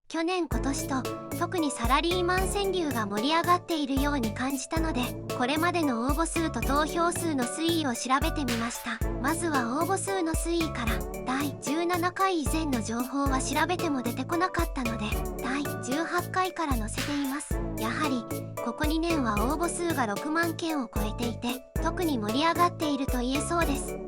去年今年と特にサラリーマン川柳が盛り上がっているように感じたので、これまでの応募数と投票数の推移を調べてみました。まずは応募数の推移から。第17回以前の情報は調べても出てこなかったので、第18回から載せています。やはりここ2年は応募数が6万件を超えていて、特に盛り上がっていると言えそうです。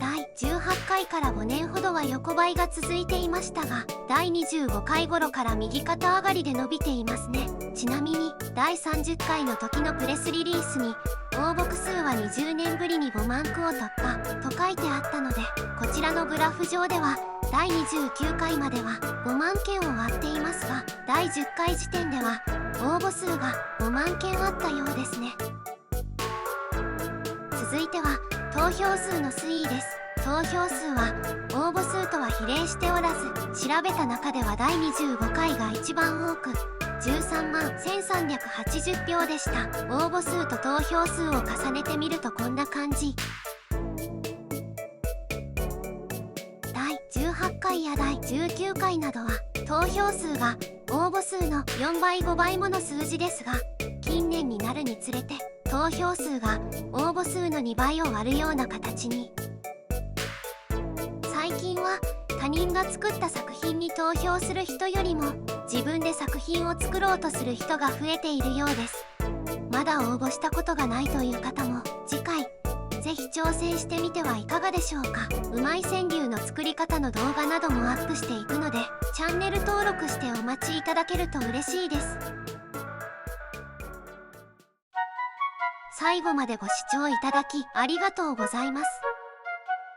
第18回から5年ほどは横ばいが続いていましたが、第25回頃から右肩上がりで伸びていますね。ちなみに第30回の時のプレスリリースに応募数は20年ぶりに5万句を突破と書いてあったので、こちらのグラフ上では第29回までは5万件を割っていますが、第10回時点では応募数が5万件あったようですね。続いては投票数の推移です。投票数は応募数とは比例しておらず、調べた中では第25回が一番多く13万1380票でした。応募数と投票数を重ねてみるとこんな感じ。第18回や第19回などは投票数が応募数の4倍5倍もの数字ですが、近年になるにつれて投票数が応募数の2倍を割るような形に。最近は他人が作った作品に投票する人よりも自分で作品を作ろうとする人が増えているようです。まだ応募したことがないという方も次回ぜひ挑戦してみてはいかがでしょうか。うまい川柳の作り方の動画などもアップしていくので、チャンネル登録してお待ちいただけると嬉しいです。最後までご視聴いただきありがとうございます。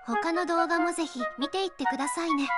他の動画もぜひ見ていってくださいね。